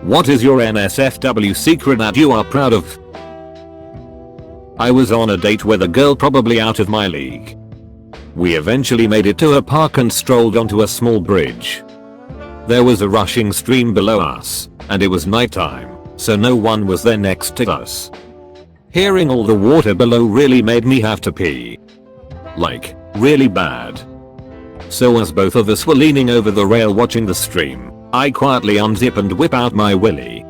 What is your NSFW secret that you are proud of? I was on a date with a girl probably out of my league. We eventually made it to a park and strolled onto a small bridge. There was a rushing stream below us, and it was nighttime, so no one was there next to us. Hearing all the water below really made me have to pee. Like, really bad. So as both of us were leaning over the rail watching the stream, I quietly unzip and whip out my willy.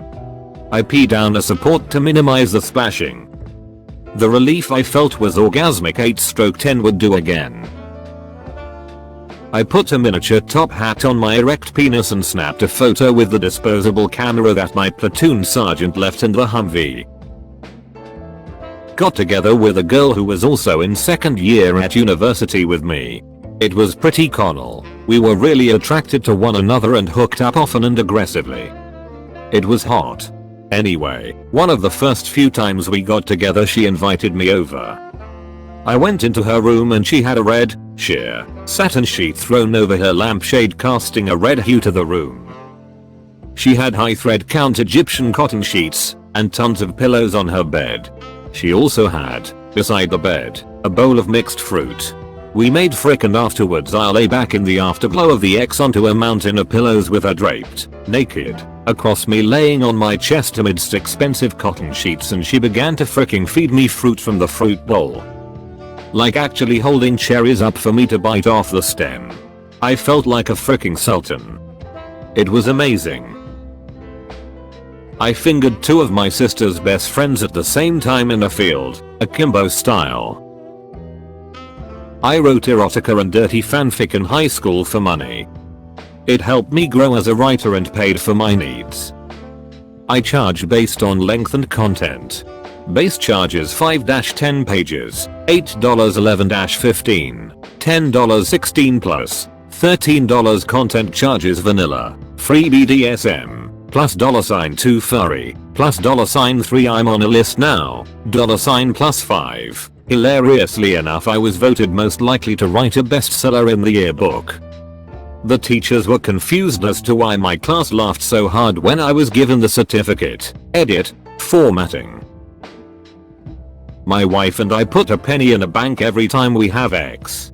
I pee down a support to minimize the splashing. The relief I felt was orgasmic. 8/10 would do again. I put a miniature top hat on my erect penis and snapped a photo with the disposable camera that my platoon sergeant left in the Humvee. Got together with a girl who was also in second year at university with me. It was pretty carnal. We were really attracted to one another and hooked up often and aggressively. It was hot. Anyway, one of the first few times we got together she invited me over. I went into her room and she had a red, sheer, satin sheet thrown over her lampshade casting a red hue to the room. She had high thread count Egyptian cotton sheets and tons of pillows on her bed. She also had, beside the bed, a bowl of mixed fruit. We made frick and afterwards I lay back in the afterglow of the X onto a mountain of pillows with her draped, naked, across me laying on my chest amidst expensive cotton sheets and she began to fricking feed me fruit from the fruit bowl. Like actually holding cherries up for me to bite off the stem. I felt like a fricking sultan. It was amazing. I fingered two of my sister's best friends at the same time in a field, akimbo style. I wrote erotica and dirty fanfic in high school for money. It helped me grow as a writer and paid for my needs. I charge based on length and content. Base charges 5-10 pages, $8.11-15, $10.16 plus, $13 content charges vanilla, free BDSM, plus $2 furry, plus $3 I'm on a list now, $+5. Hilariously enough I was voted most likely to write a bestseller in the yearbook. The teachers were confused as to why my class laughed so hard when I was given the certificate. Edit, formatting. My wife and I put a penny in a bank every time we have X.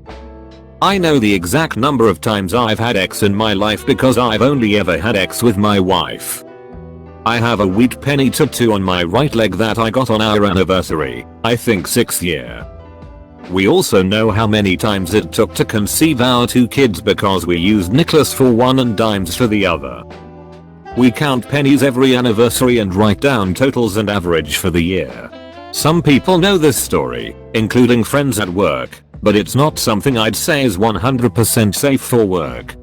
I know the exact number of times I've had X in my life because I've only ever had X with my wife. I have a wheat penny tattoo on my right leg that I got on our anniversary, I think 6th year. We also know how many times it took to conceive our 2 kids because we used nickels for one and dimes for the other. We count pennies every anniversary and write down totals and average for the year. Some people know this story, including friends at work, but it's not something I'd say is 100% safe for work.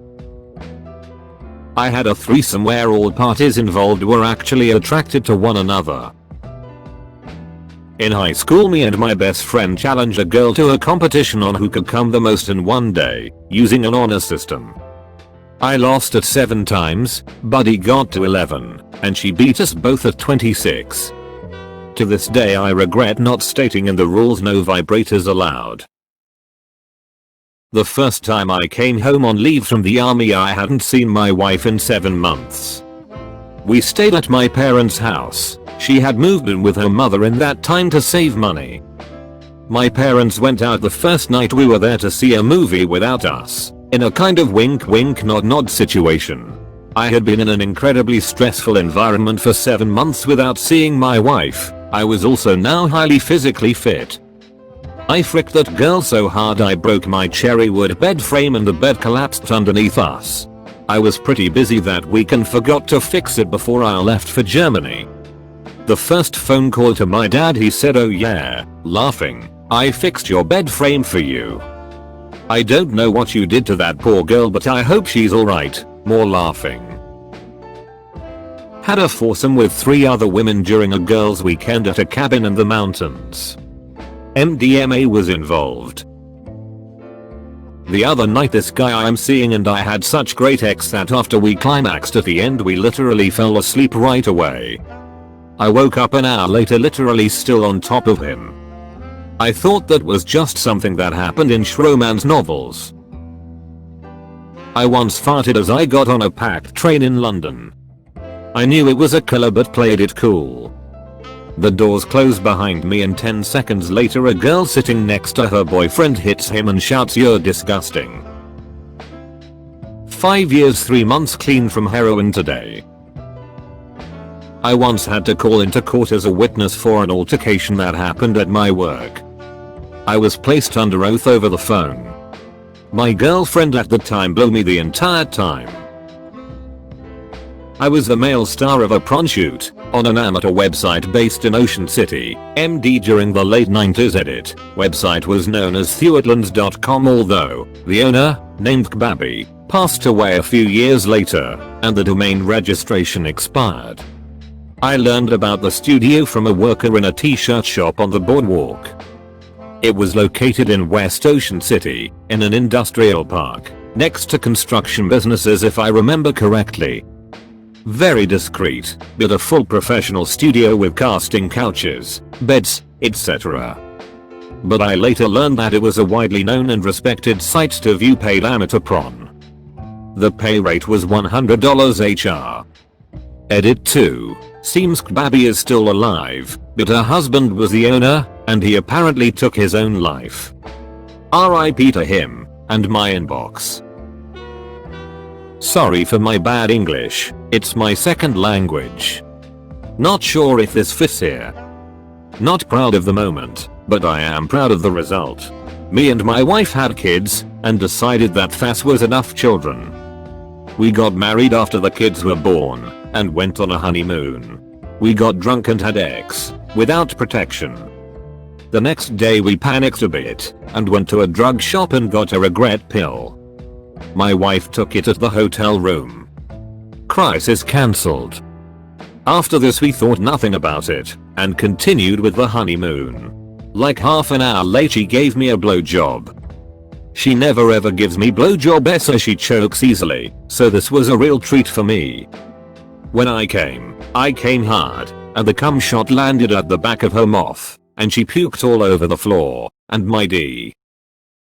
I had a threesome where all parties involved were actually attracted to one another. In high school me and my best friend challenged a girl to a competition on who could come the most in one day, using an honor system. I lost at 7 times, Buddy got to 11, and she beat us both at 26. To this day I regret not stating in the rules no vibrators allowed. The first time I came home on leave from the army I hadn't seen my wife in 7 months. We stayed at my parents' house. She had moved in with her mother in that time to save money. My parents went out the first night we were there to see a movie without us, in a kind of wink wink nod nod situation. I had been in an incredibly stressful environment for 7 months without seeing my wife. I was also now highly physically fit. I fricked that girl so hard I broke my cherry wood bed frame and the bed collapsed underneath us. I was pretty busy that week and forgot to fix it before I left for Germany. The first phone call to my dad he said, "Oh yeah," laughing, "I fixed your bed frame for you. I don't know what you did to that poor girl but I hope she's alright," more laughing. Had a foursome with 3 other women during a girls' weekend at a cabin in the mountains. MDMA was involved. The other night this guy I'm seeing and I had such great sex that after we climaxed at the end we literally fell asleep right away. I woke up an hour later literally still on top of him. I thought that was just something that happened in Schromann's novels. I once farted as I got on a packed train in London. I knew it was a killer but played it cool. The doors close behind me and 10 seconds later a girl sitting next to her boyfriend hits him and shouts, "You're disgusting." 5 years 3 months clean from heroin today. I once had to call into court as a witness for an altercation that happened at my work. I was placed under oath over the phone. My girlfriend at the time blew me the entire time. I was the male star of a prom shoot on an amateur website based in Ocean City, MD during the late 90s. Edit website was known as theatlands.com, although the owner, named Kbabi, passed away a few years later and the domain registration expired. I learned about the studio from a worker in a t-shirt shop on the boardwalk. It was located in West Ocean City, in an industrial park, next to construction businesses if I remember correctly. Very discreet, but a full professional studio with casting couches, beds, etc. But I later learned that it was a widely known and respected site to view paid amateur prom. The pay rate was $100 HR. Edit 2. Seems Kbabi is still alive, but her husband was the owner, and he apparently took his own life. RIP to him, and my inbox. Sorry for my bad English, it's my second language. Not sure if this fits here. Not proud of the moment, but I am proud of the result. Me and my wife had kids, and decided that FAS was enough children. We got married after the kids were born, and went on a honeymoon. We got drunk and had sex, without protection. The next day we panicked a bit, and went to a drug shop and got a regret pill. My wife took it at the hotel room. Crisis cancelled. After this we thought nothing about it, and continued with the honeymoon. Like half an hour later she gave me a blowjob. She never ever gives me blowjobs as she chokes easily, so this was a real treat for me. When I came hard, and the cum shot landed at the back of her mouth, and she puked all over the floor, and my D.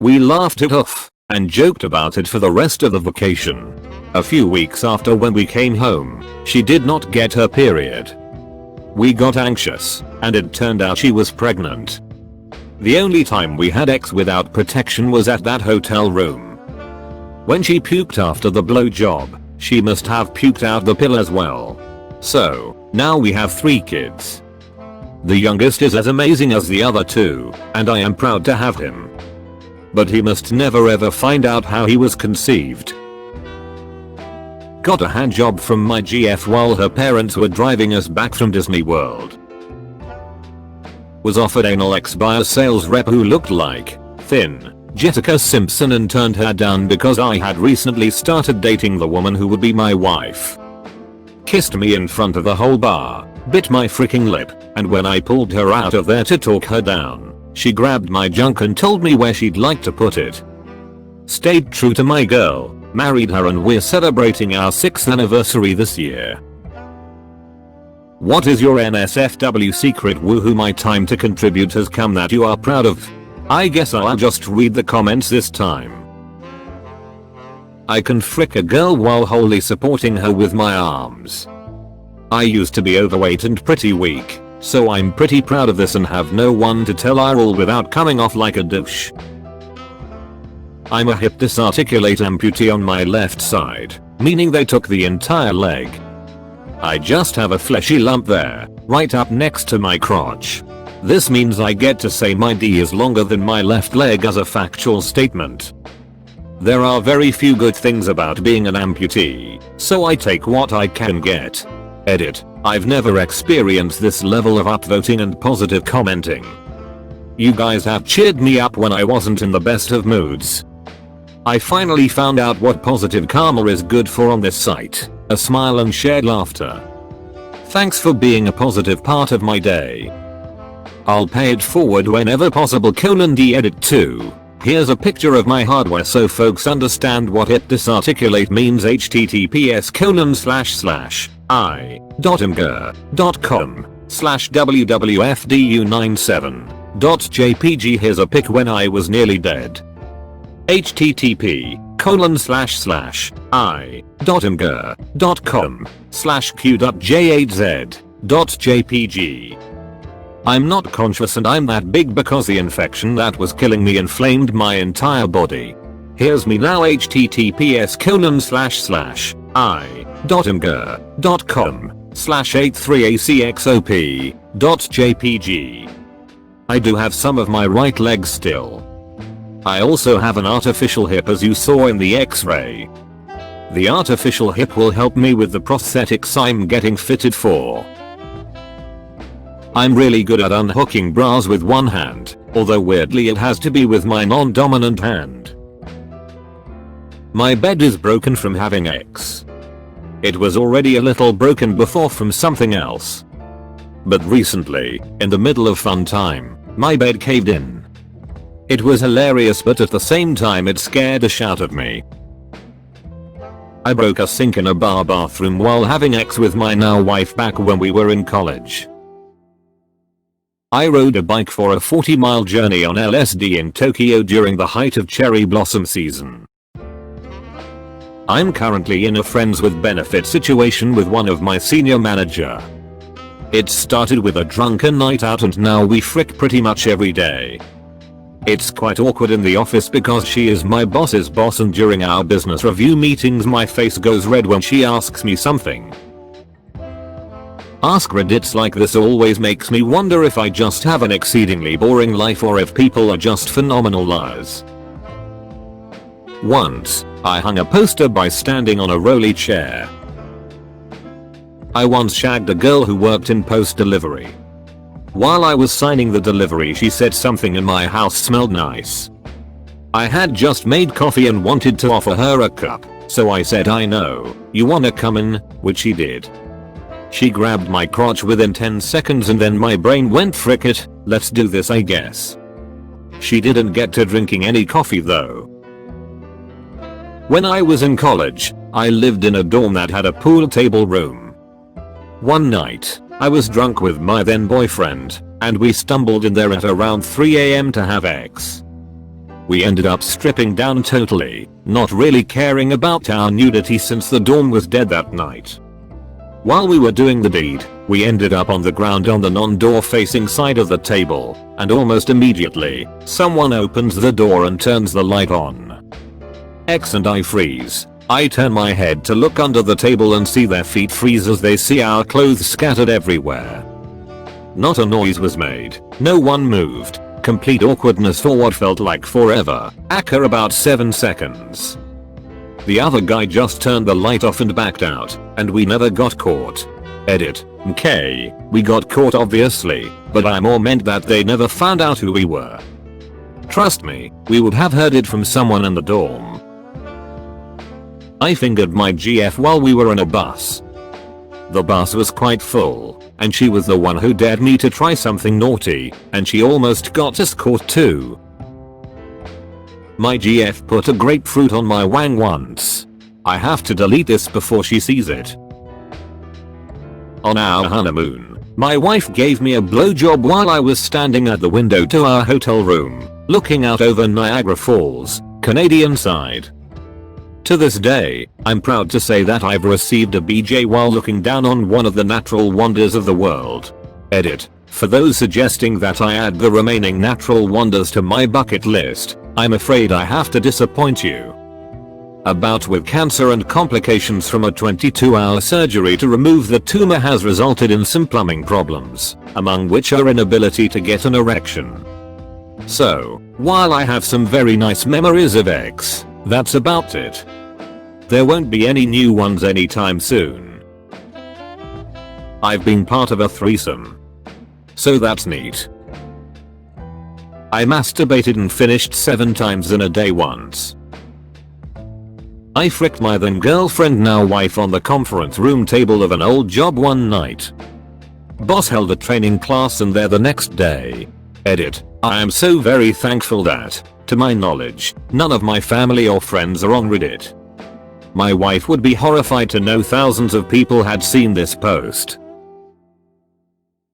We laughed it off, and joked about it for the rest of the vacation. A few weeks after, when we came home, she did not get her period. We got anxious, and it turned out she was pregnant. The only time we had sex without protection was at that hotel room. When she puked after the blowjob, she must have puked out the pill as well. So, now we have 3 kids. The youngest is as amazing as the other 2, and I am proud to have him. But he must never ever find out how he was conceived. Got a hand job from my GF while her parents were driving us back from Disney World. Was offered anal sex by a sales rep who looked like thin Jessica Simpson and turned her down because I had recently started dating the woman who would be my wife. Kissed me in front of the whole bar, bit my freaking lip, and when I pulled her out of there to talk her down, she grabbed my junk and told me where she'd like to put it. Stayed true to my girl, married her, and we're celebrating our 6th anniversary this year. What is your NSFW secret? Woohoo, my time to contribute has come that you are proud of. I guess I'll just read the comments this time. I can frick a girl while wholly supporting her with my arms. I used to be overweight and pretty weak, so I'm pretty proud of this and have no one to tell I roll without coming off like a douche. I'm a hip disarticulate amputee on my left side, meaning they took the entire leg. I just have a fleshy lump there, right up next to my crotch. This means I get to say my D is longer than my left leg as a factual statement. There are very few good things about being an amputee, so I take what I can get. Edit. I've never experienced this level of upvoting and positive commenting. You guys have cheered me up when I wasn't in the best of moods. I finally found out what positive karma is good for on this site. A smile and shared laughter. Thanks for being a positive part of my day. I'll pay it forward whenever possible. D. Edit 2. Here's a picture of my hardware so folks understand what hip disarticulate means. https://i.imgur.com/wwfdu97.jpg. Here's a pic when I was nearly dead. http://i.mgr.com/q.j8z.jpg. I'm not conscious and I'm that big because the infection that was killing me inflamed my entire body. Here's me now. https://i.mgr.com/83acxop.jpg. I do have some of my right leg still. I also have an artificial hip as you saw in the x-ray. The artificial hip will help me with the prosthetics I'm getting fitted for. I'm really good at unhooking bras with one hand, although weirdly it has to be with my non-dominant hand. My bed is broken from having X. It was already a little broken before from something else. But recently, in the middle of fun time, my bed caved in. It was hilarious, but at the same time it scared the shit out of me. I broke a sink in a bar bathroom while having X with my now wife back when we were in college. I rode a bike for a 40-mile journey on LSD in Tokyo during the height of cherry blossom season. I'm currently in a friends with benefit situation with one of my senior manager. It started with a drunken night out and now we frick pretty much every day. It's quite awkward in the office because she is my boss's boss and during our business review meetings my face goes red when she asks me something. AskReddits like this always makes me wonder if I just have an exceedingly boring life or if people are just phenomenal liars. Once, I hung a poster by standing on a rolly chair. I once shagged a girl who worked in post delivery. While I was signing the delivery she said something in my house smelled nice. I had just made coffee and wanted to offer her a cup, so I said I know, you wanna come in, which she did. She grabbed my crotch within 10 seconds and then my brain went frick it, let's do this I guess. She didn't get to drinking any coffee though. When I was in college, I lived in a dorm that had a pool table room. One night, I was drunk with my then boyfriend, and we stumbled in there at around 3 AM to have X. We ended up stripping down totally, not really caring about our nudity since the dorm was dead that night. While we were doing the deed, we ended up on the ground on the non-door facing side of the table, and almost immediately, someone opens the door and turns the light on. X and I freeze. I turn my head to look under the table and see their feet freeze as they see our clothes scattered everywhere. Not a noise was made, no one moved, complete awkwardness for what felt like forever, about 7 seconds. The other guy just turned the light off and backed out, and we never got caught. Edit. Okay, we got caught obviously, but I more meant that they never found out who we were. Trust me, we would have heard it from someone in the dorm. I fingered my GF while we were in a bus. The bus was quite full, and she was the one who dared me to try something naughty, and she almost got us caught too. My GF put a grapefruit on my wang once. I have to delete this before she sees it. On our honeymoon, my wife gave me a blowjob while I was standing at the window to our hotel room, looking out over Niagara Falls, Canadian side. To this day, I'm proud to say that I've received a BJ while looking down on one of the natural wonders of the world. Edit. For those suggesting that I add the remaining natural wonders to my bucket list, I'm afraid I have to disappoint you. A bout with cancer and complications from a 22-hour surgery to remove the tumor has resulted in some plumbing problems, among which are inability to get an erection. So, while I have some very nice memories of X, that's about it. There won't be any new ones anytime soon. I've been part of a threesome. So that's neat. I masturbated and finished 7 times in a day once. I fricked my then girlfriend now wife on the conference room table of an old job one night. Boss held a training class and there the next day. Edit. I am so very thankful that, to my knowledge, none of my family or friends are on Reddit. My wife would be horrified to know thousands of people had seen this post.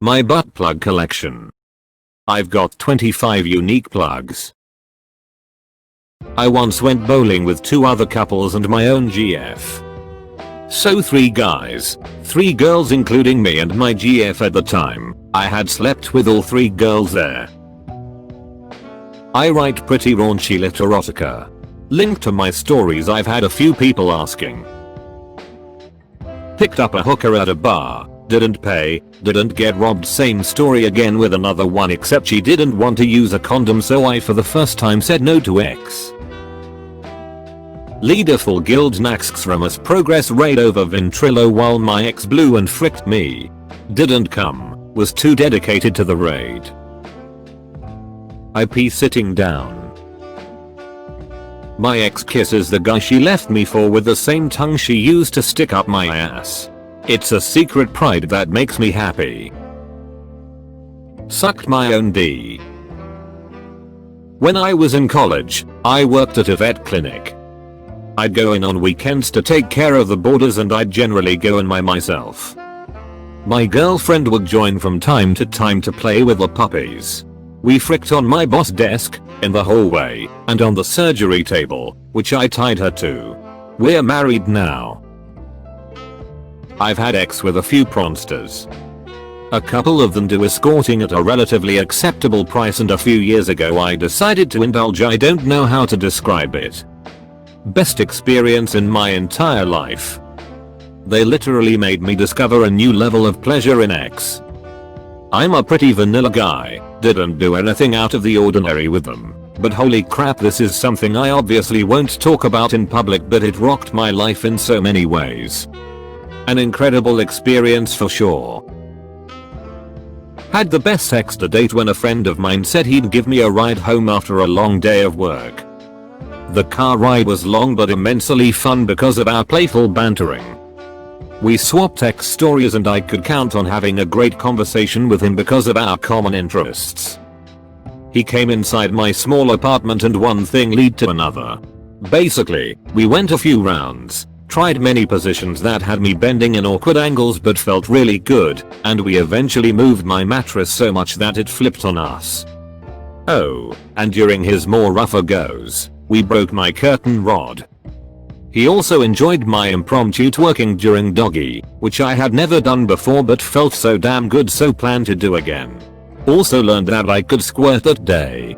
My butt plug collection. I've got 25 unique plugs. I once went bowling with 2 other couples and my own GF. So 3 guys, 3 girls including me and my GF at the time. I had slept with all 3 girls there. I write pretty raunchy lit erotica. Linked to my stories. I've had a few people asking. Picked up a hooker at a bar, didn't pay, didn't get robbed. Same story again with another one, except she didn't want to use a condom, so I for the first time said no to X. Leader full guild Naxx from us progress raid over Ventrilo while my ex blew and fricked me. Didn't come, was too dedicated to the raid. IP sitting down. My ex kisses the guy she left me for with the same tongue she used to stick up my ass. It's a secret pride that makes me happy. Sucked my own D. When I was in college, I worked at a vet clinic. I'd go in on weekends to take care of the boarders and I'd generally go in myself. My girlfriend would join from time to time to play with the puppies. We fricked on my boss desk, in the hallway, and on the surgery table, which I tied her to. We're married now. I've had X with a few prawnsters. A couple of them do escorting at a relatively acceptable price, and a few years ago I decided to indulge. I don't know how to describe it. Best experience in my entire life. They literally made me discover a new level of pleasure in X. I'm a pretty vanilla guy, didn't do anything out of the ordinary with them, but holy crap, this is something I obviously won't talk about in public, but it rocked my life in so many ways. An incredible experience for sure. Had the best sex to date when a friend of mine said he'd give me a ride home after a long day of work. The car ride was long but immensely fun because of our playful bantering. We swapped text stories and I could count on having a great conversation with him because of our common interests. He came inside my small apartment and one thing led to another. Basically, we went a few rounds, tried many positions that had me bending in awkward angles but felt really good, and we eventually moved my mattress so much that it flipped on us. Oh, and during his more rougher goes, we broke my curtain rod. He also enjoyed my impromptu twerking during doggy, which I had never done before but felt so damn good, so plan to do again. Also learned that I could squirt that day.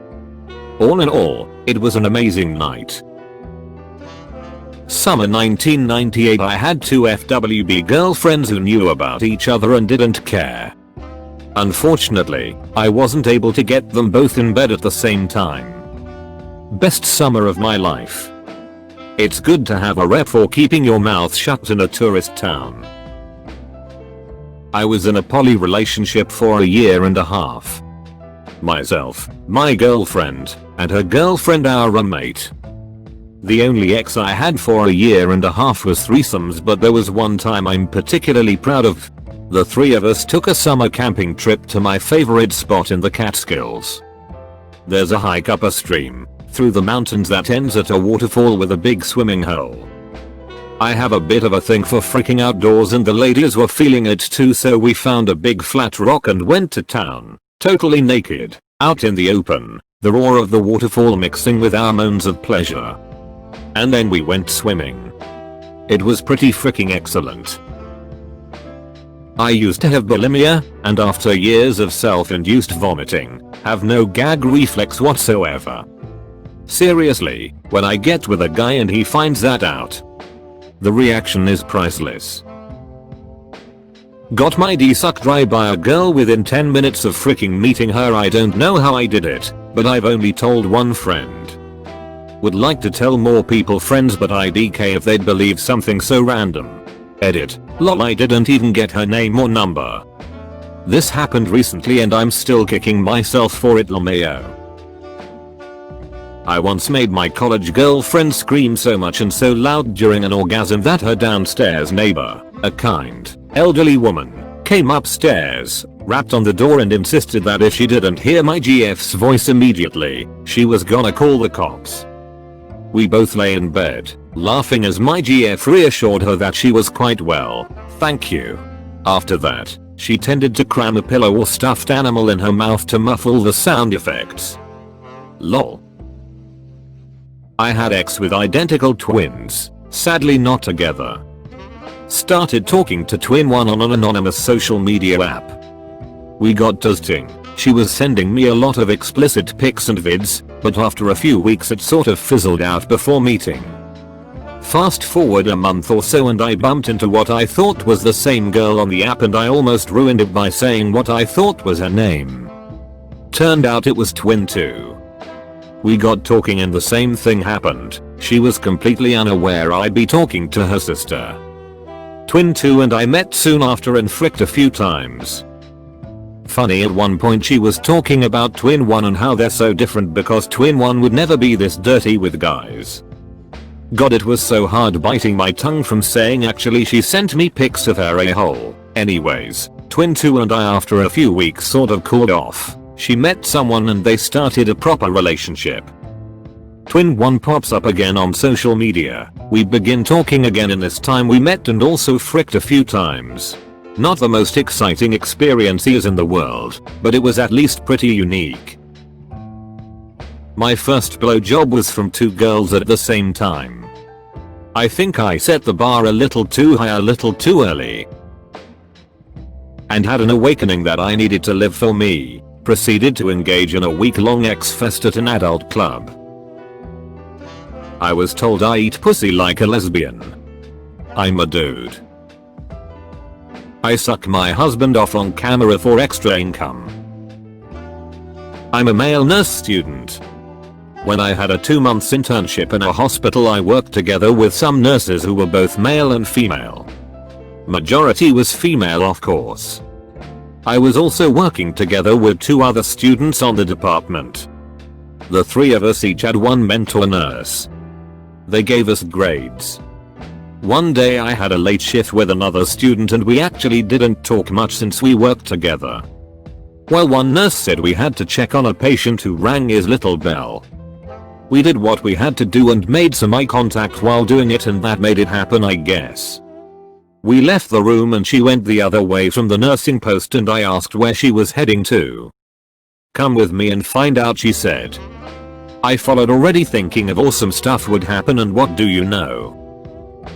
All in all, it was an amazing night. Summer 1998. I had 2 FWB girlfriends who knew about each other and didn't care. Unfortunately, I wasn't able to get them both in bed at the same time. Best summer of my life. It's good to have a rep for keeping your mouth shut in a tourist town. I was in a poly relationship for a year and a half. Myself, my girlfriend, and her girlfriend, our roommate. The only ex I had for a year and a half was threesomes, but there was one time I'm particularly proud of. The 3 of us took a summer camping trip to my favorite spot in the Catskills. There's a hike up a stream, through the mountains that ends at a waterfall with a big swimming hole. I have a bit of a thing for freaking outdoors and the ladies were feeling it too, so we found a big flat rock and went to town, totally naked, out in the open, the roar of the waterfall mixing with our moans of pleasure. And then we went swimming. It was pretty freaking excellent. I used to have bulimia, and after years of self-induced vomiting, have no gag reflex whatsoever. Seriously, when I get with a guy and he finds that out, the reaction is priceless. Got my D sucked dry by a girl within 10 minutes of freaking meeting her. I don't know how I did it, but I've only told one friend. Would like to tell more people friends, but IDK if they'd believe something so random. Edit. Lol, I didn't even get her name or number. This happened recently and I'm still kicking myself for it, LMAO. I once made my college girlfriend scream so much and so loud during an orgasm that her downstairs neighbor, a kind, elderly woman, came upstairs, rapped on the door and insisted that if she didn't hear my GF's voice immediately, she was gonna call the cops. We both lay in bed, laughing as my GF reassured her that she was quite well, thank you. After that, she tended to cram a pillow or stuffed animal in her mouth to muffle the sound effects. Lol. I had ex with identical twins, sadly not together. Started talking to twin one on an anonymous social media app. We got toasting. She was sending me a lot of explicit pics and vids, but after a few weeks it sort of fizzled out before meeting. Fast forward a month or so and I bumped into what I thought was the same girl on the app and I almost ruined it by saying what I thought was her name. Turned out it was twin 2. We got talking and the same thing happened. She was completely unaware I'd be talking to her sister. Twin 2 and I met soon after and fricked a few times. Funny, at one point she was talking about twin 1 and how they're so different because twin 1 would never be this dirty with guys. God, it was so hard biting my tongue from saying actually she sent me pics of her a-hole. Anyways, twin 2 and I after a few weeks sort of cooled off. She met someone and they started a proper relationship. Twin 1 pops up again on social media. We begin talking again and this time we met and also fricked a few times. Not the most exciting experiences in the world, but it was at least pretty unique. My first blowjob was from 2 girls at the same time. I think I set the bar a little too high a little too early. And had an awakening that I needed to live for me. Proceeded to engage in a week-long X-fest at an adult club. I was told I eat pussy like a lesbian. I'm a dude. I suck my husband off on camera for extra income. I'm a male nurse student. When I had a 2 months internship in a hospital I worked together with some nurses who were both male and female. Majority was female of course. I was also working together with 2 other students on the department. The 3 of us each had one mentor nurse. They gave us grades. One day I had a late shift with another student and we actually didn't talk much since we worked together. Well, one nurse said we had to check on a patient who rang his little bell. We did what we had to do and made some eye contact while doing it and that made it happen, I guess. We left the room and she went the other way from the nursing post and I asked where she was heading to. Come with me and find out, she said. I followed already thinking of awesome stuff would happen and what do you know?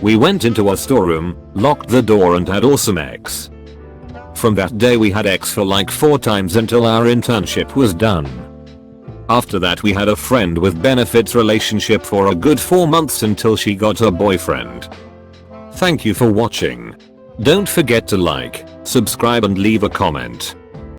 We went into a storeroom, locked the door and had awesome X. From that day we had X for like 4 times until our internship was done. After that we had a friend with benefits relationship for a good 4 months until she got her boyfriend. Thank you for watching. Don't forget to like, subscribe and leave a comment.